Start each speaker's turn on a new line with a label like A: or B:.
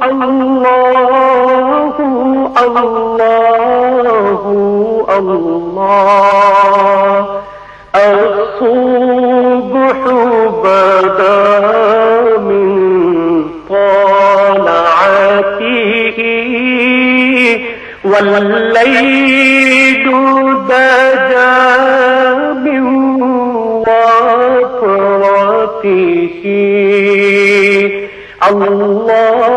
A: الله الله الله الصبح بدا من طلعته والليل دجى من وفرته الله